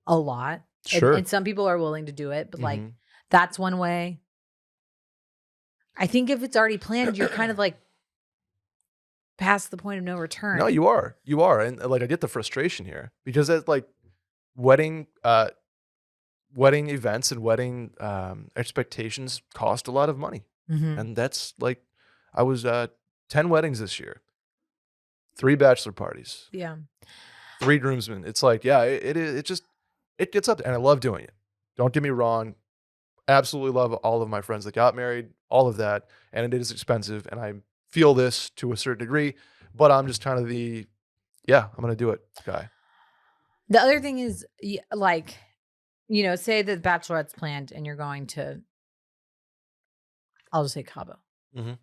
a lot. Sure. And some people are willing to do it, but like Mhm. that's one way. I think if it's already planned, you're kind of like past the point of no return. No, you are. You are. And like I get the frustration here because that's like wedding wedding events and wedding expectations cost a lot of money. Mhm. And that's like I was 10 weddings this year. 3 bachelor parties. Yeah. 3 groomsmen. It's like, yeah, it just it gets up there, and I love doing it. Don't get me wrong. Absolutely love all of my friends that got married, all of that, and it is expensive, and I feel this to a certain degree, but I'm just kind of the, yeah, I'm gonna do it guy. The other thing is like, say the bachelorette's planned and you're going to, I'll just say Cabo. Mhm.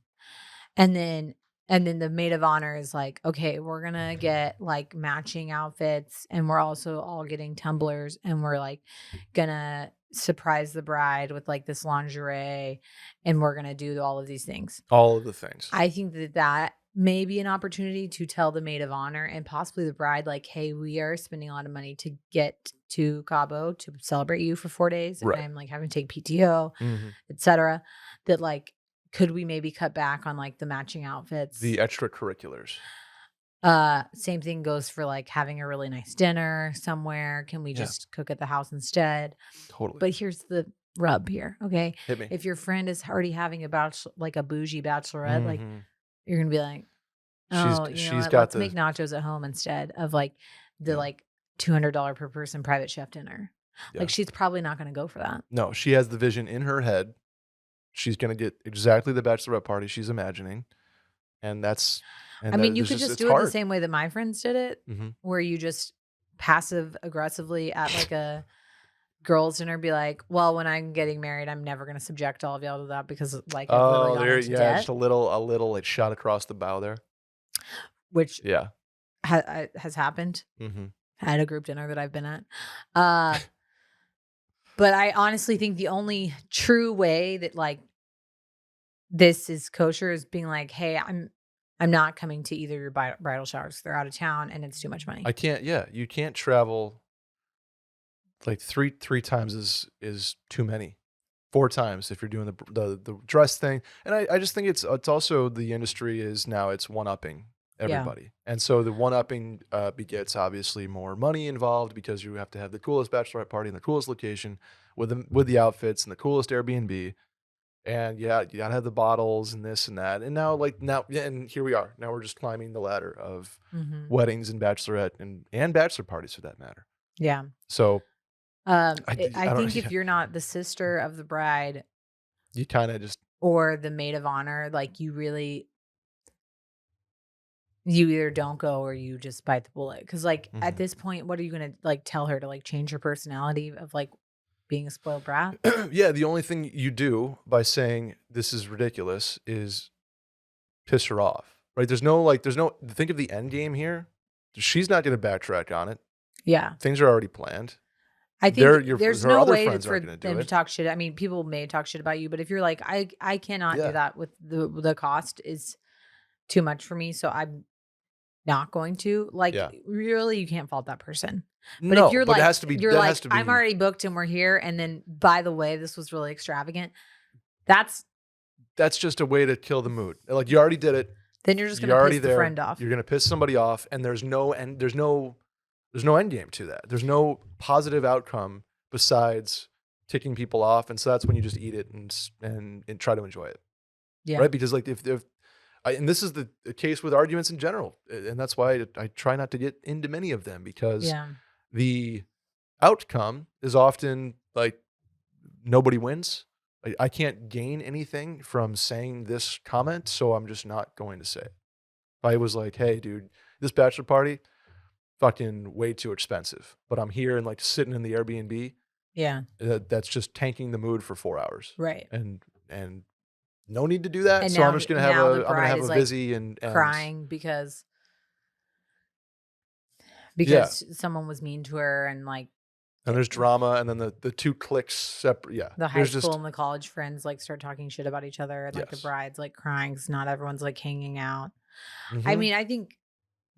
And then the maid of honor is like, okay, we're gonna get like matching outfits, and we're also all getting tumblers, and we're like gonna surprise the bride with like this lingerie, and we're gonna do all of these things. All of the things. I think that may be an opportunity to tell the maid of honor and possibly the bride, like, hey, we are spending a lot of money to get to Cabo to celebrate you for 4 days. Right. And I'm like having to take PTO, Mhm. etc. That like, could we maybe cut back on like the matching outfits? The extracurriculars. Same thing goes for like having a really nice dinner somewhere. Can we Yeah. just cook at the house instead? Totally. But here's the rub here. Okay. Hit me. If your friend is already having like a bougie bachelorette, like Mhm. you're gonna be like, She's oh, you know she's what? got Let's the make nachos at home instead of like the Yeah. like $200 per person private chef dinner. Yeah. Like she's probably not gonna go for that. No, she has the vision in her head. She's gonna get exactly the bachelorette party she's imagining, and that's. And I mean, you there's could just it's do it the hard. same way that my friends did it, Mhm. where you just passive aggressively at like a girls' dinner be like, well, when I'm getting married, I'm never gonna subject all of y'all to that because like I've literally Oh, gone there, into yeah, debt. just a little like shot across the bow there. Which Yeah, has happened Mm-hmm. at a group dinner that I've been at. But I honestly think the only true way that like this is kosher is being like, hey, I'm not coming to either of your bridal showers. They're out of town and it's too much money. I can't. Yeah, you can't travel like three times is too many. 4 times if you're doing the dress thing, and I just think it's also the industry is now it's one upping everybody, and so the one upping begets obviously more money involved because you have to have the coolest bachelorette party in the coolest location with the outfits and the coolest Airbnb. And yeah, you gotta have the bottles and this and that. And now, and here we are. Now we're just climbing the ladder of Mm-hmm. weddings and bachelorette and bachelor parties for that matter. Yeah. So I I don't think if yeah, you're not the sister of the bride you kind of just or the maid of honor, like you either don't go or you just bite the bullet. Cause like at Mhm. this point, what are you gonna like tell her to like change her personality of like being a spoiled brat? yeah. The only thing you do by saying this is ridiculous is piss her off, right? There's no. Think of the end game here. She's not going to backtrack on it. Yeah. Things are already planned. I think Her there's no other way friends for aren't going to do them to it. talk shit. I mean, people may talk shit about you, but if you're like, I cannot do Yeah. that with the cost is too much for me, so I'm not going to. Like, Yeah. really, you can't fault that person. But No, if you're but like, that has to be. I'm already booked and we're here, and then by the way, this was really extravagant. That's Just a way to kill the mood. Like you already did it. then you're just You're gonna already piss the there. friend off. You're going to piss somebody off, and there's no end. There's no end game to that. There's no positive outcome besides ticking people off, and so that's when you just eat it and try to enjoy it, Yeah. right? Because like if and this is the case with arguments in general, and that's why I try not to get into many of them because Yeah. the outcome is often like nobody wins. I can't gain anything from saying this comment, so I'm just not going to say it. If I was like, hey, dude, this bachelor party, fucking way too expensive, but I'm here and like sitting in the Airbnb, Yeah. that's just tanking the mood for 4 hours. Right. And no need to do that. And So I'm just gonna have now the I'm gonna bride have is a like busy and crying because yeah. someone was mean to her and like And there's drama, and then the 2 cliques separate. Yeah, the high there's school just and the college friends like start talking shit about each other and like the yes. bride's like crying because not everyone's like hanging out. I Mhm. mean, I think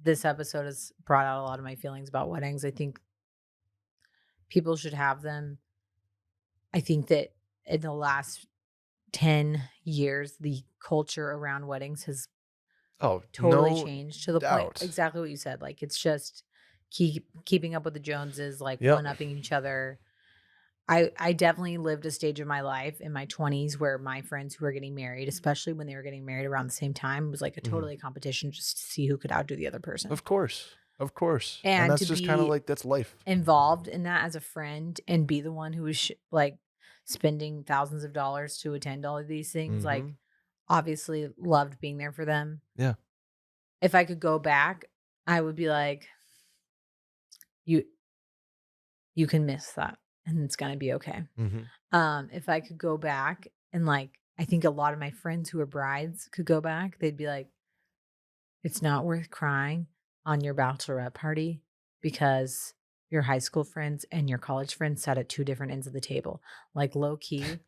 this episode has brought out a lot of my feelings about weddings. I think people should have them. I think that in the last 10 years, the culture around weddings has Oh, totally no changed to the point doubt. exactly what you said. Like it's just keeping up with the Joneses, like Yep. one-upping each other. I definitely lived a stage of my life in my 20s where my friends who were getting married, especially when they were getting married around the same time, was like a Mhm. totally competition just to see who could outdo the other person. Of course. Of course. And And that's to just kinda be like that's life. involved in that as a friend and be the one who was like spending thousands of dollars to attend all of these things, like Mhm. obviously loved being there for them. Yeah. If I could go back, I would be like, you you can miss that and it's gonna be okay. Mhm. If I could go back and like I think a lot of my friends who are brides could go back, they'd be like, it's not worth crying on your bachelorette party because your high school friends and your college friends sat at 2 different ends of the table. Like low key,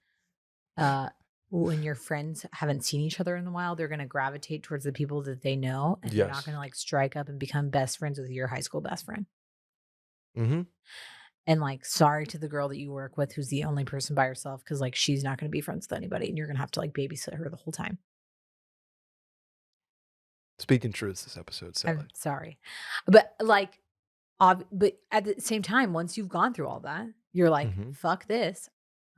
uh, when your friends haven't seen each other in a while, they're gonna gravitate towards the people that they know, and they're not Yes. gonna like strike up and become best friends with your high school best friend. Mhm. And like, sorry to the girl that you work with who's the only person by herself because like she's not gonna be friends with anybody, and you're gonna have to like babysit her the whole time. Speaking truths this episode, Sally. I'm sorry, but like, but at the same time, once you've gone through all that, you're like, Mhm. fuck this.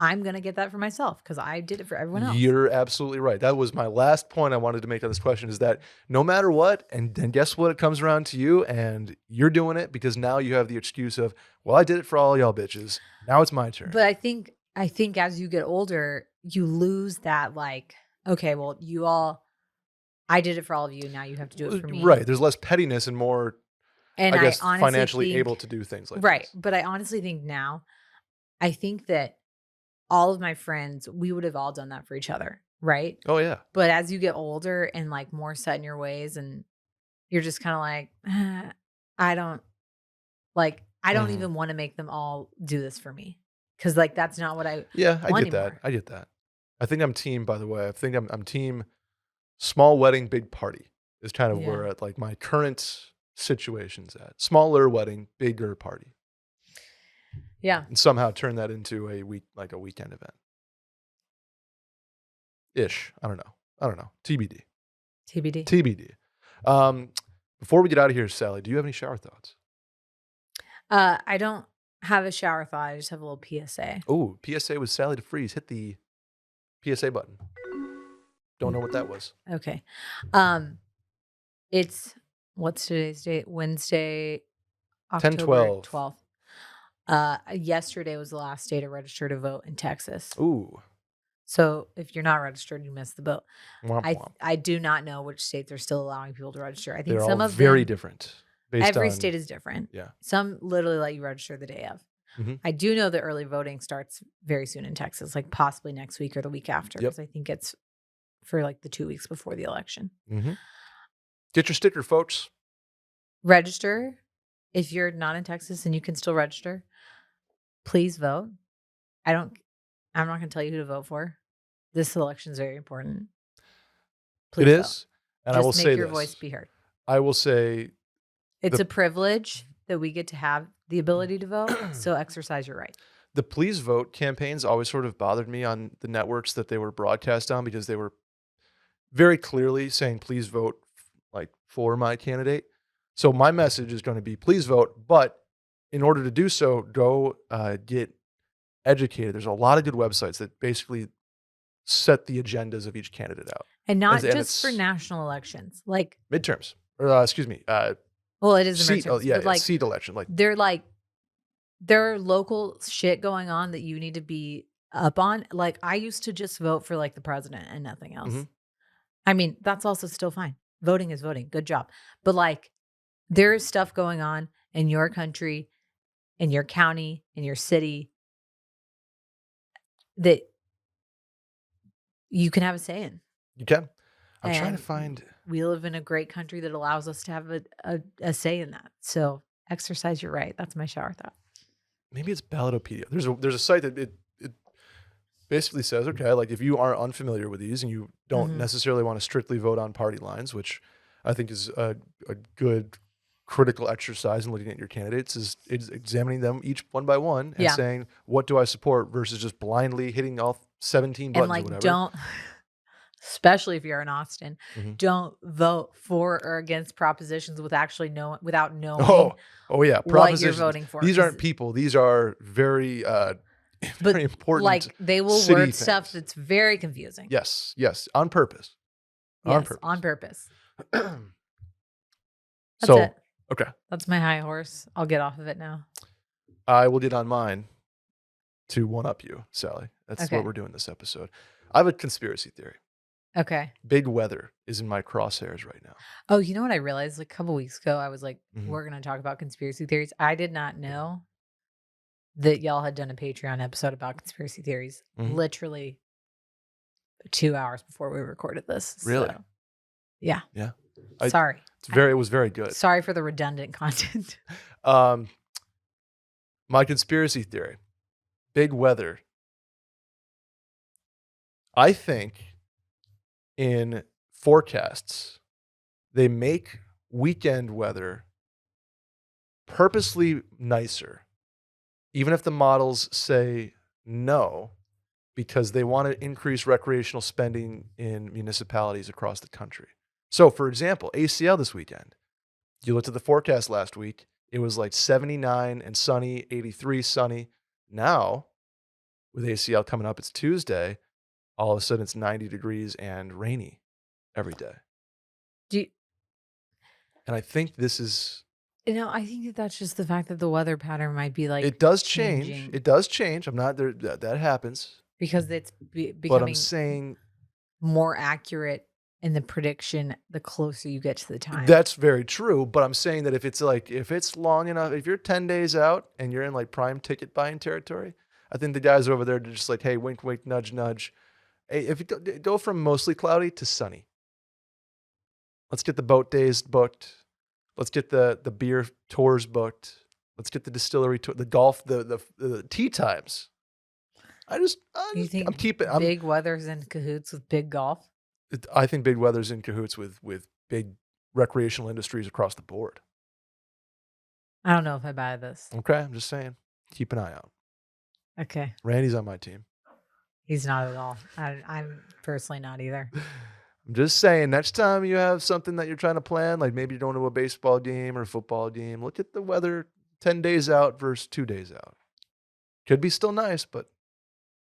I'm gonna get that for myself because I did it for everyone else. You're absolutely right. That was my last point I wanted to make on this question is that no matter what, and then guess what? It comes around to you and you're doing it because now you have the excuse of, well, I did it for all y'all bitches. Now it's my turn. But I think as you get older, you lose that like, okay, well, I did it for all of you. Now you have to do it for me. Right. There's less pettiness and more, And I guess, honestly financially think, able to do things like right. this. But I honestly think now, I think that all of my friends, we would have all done that for each other. Right. Oh, yeah. But as you get older and like more set in your ways and you're just kind of like, I don't Mhm. even want to make them all do this for me. Cause like, that's not what I Yeah, I want get that. anymore. I get that. I think I'm team, by the way. I think I'm team small wedding, big party is kind of where Yeah. at like my current situation's at. Smaller wedding, bigger party. Yeah. And somehow turn that into a weekend event. Ish. I don't know. TBD. TBD. TBD. Before we get out of here, Sally, do you have any shower thoughts? I don't have a shower thought. I just have a little PSA. Oh, PSA with Sally deFries. Hit the PSA button. Don't know what that was. Okay. It's what's today's date? Wednesday, October 10/12. 12th. Yesterday was the last day to register to vote in Texas. Ooh. So if you're not registered, you missed the boat. Womp womp. I do not know which states are still allowing people to register. I think They're some all of very them, different. Based every on, state is different. Yeah. Some literally let you register the day of. Mhm. I do know that early voting starts very soon in Texas, like possibly next week or the week after, Yep. because I think it's for like the 2 weeks before the election. Mhm. Get your sticker, folks. Register if you're not in Texas and you can still register. Please vote. I'm not going to tell you who to vote for. This election is very important. Please It vote. is. And I will Just say make your this. voice be heard. I will say It's The- a privilege that we get to have the ability to vote. So exercise your right. the please vote campaigns always sort of bothered me on the networks that they were broadcast on because they were very clearly saying, please vote like for my candidate. So my message is going to be, please vote. But in order to do so, go get educated. There's a lot of good websites that basically set the agendas of each candidate out. And not And just for it's- national elections. Like, Midterms. Or, excuse me. well, it is the Seat, midterms, yeah, but like seat election. Like, there are local shit going on that you need to be up on. Like, I used to just vote for like the president and nothing else. Mhm. I mean, that's also still fine. Voting is voting. Good job. But like, there is stuff going on in your country, in your county, in your city that you can have a say in. you can. I'm trying And to find. we live in a great country that allows us to have a say in that. So exercise your right. That's my shower thought. Maybe it's Ballotopedia. There's a site that it basically says, okay, like if you are unfamiliar with these and you don't Mhm. necessarily want to strictly vote on party lines, which I think is a good critical exercise in looking at your candidates, is examining them each one by one and Yeah. saying, what do I support versus just blindly hitting all 17 buttons And or like, whatever. don't, especially if you're in Austin, Mhm. don't vote for or against propositions without knowing Oh yeah, what you're propositions. voting for. These 'cause- aren't people. These are very but very important. like, they will city word stuff things. that's very confusing. Yes, on purpose. Yes, on purpose. That's So, it. okay. That's my high horse. I'll get off of it now. I will get on mine to one up you, Sally. That's Okay. what we're doing this episode. I have a conspiracy theory. Okay. Big weather is in my crosshairs right now. Oh, you know what I realized? Like a couple weeks ago, I was like, Mhm. we're going to talk about conspiracy theories. I did not know that y'all had done a Patreon episode about conspiracy theories Mhm. literally 2 hours before we recorded this. Really? So, yeah. Yeah. Sorry. It was very good. Sorry for the redundant content. My conspiracy theory. Big weather. I think in forecasts, they make weekend weather purposely nicer, even if the models say no, because they want to increase recreational spending in municipalities across the country. So, for example, ACL this weekend, you looked at the forecast last week, it was like 79 and sunny, 83 sunny. Now, with ACL coming up, it's Tuesday, all of a sudden it's 90 degrees and rainy every day. Do you, And I think this is, I think that that's just the fact that the weather pattern might be like it does change. changing. It does change. I'm not there. That happens. because it's But I'm becoming saying more accurate in the prediction the closer you get to the time. that's very true. But I'm saying that if it's long enough, if you're 10 days out and you're in like prime ticket buying territory, I think the guys over there are just like, hey, wink, wink, nudge, nudge. Hey, if you go from mostly cloudy to sunny, let's get the boat days booked. Let's get the beer tours booked. Let's get the distillery tour, the golf, the tea times. You think I'm keeping. Big Weather's in cahoots with Big Golf? I think Big Weather's in cahoots with big recreational industries across the board. I don't know if I buy this. Okay, I'm just saying. Keep an eye out. Okay. Randy's on my team. He's not at all. I'm personally not either. I'm just saying, next time you have something that you're trying to plan, like maybe you're going to a baseball game or a football game, look at the weather 10 days out versus 2 days out. Could be still nice, but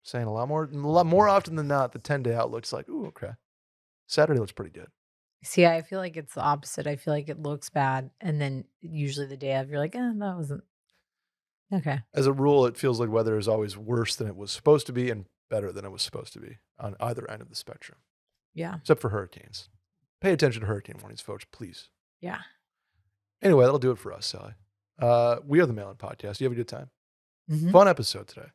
saying a lot more often than not, the 10-day out looks like, ooh, okay. Saturday looks pretty good. See, I feel like it's the opposite. I feel like it looks bad. And then usually the day of, you're like, that wasn't. Okay. As a rule, it feels like weather is always worse than it was supposed to be and better than it was supposed to be on either end of the spectrum. Yeah. Except for hurricanes. Pay attention to hurricane warnings, folks, please. Yeah. Anyway, that'll do it for us, Sally. We are the Mail-In Podcast. You have a good time? Mhm. Fun episode today.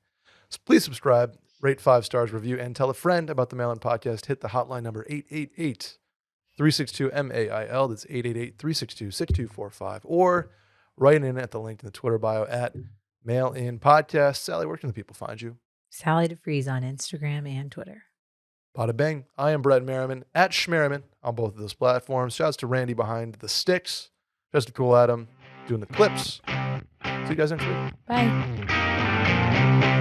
So please subscribe, rate 5 stars, review, and tell a friend about the Mail-In Podcast. Hit the hotline number 888-362-MAIL. That's 888-362-6245. Or write in at the link in the Twitter bio at Mail-In Podcast. Sally, where can the people find you? Sally deFries on Instagram and Twitter. Bada bang. I am Brett Merriman at Schmerriman on both of those platforms. Shouts to Randy behind the sticks. Shouts to Cool Adam doing the clips. See you guys next week. Bye.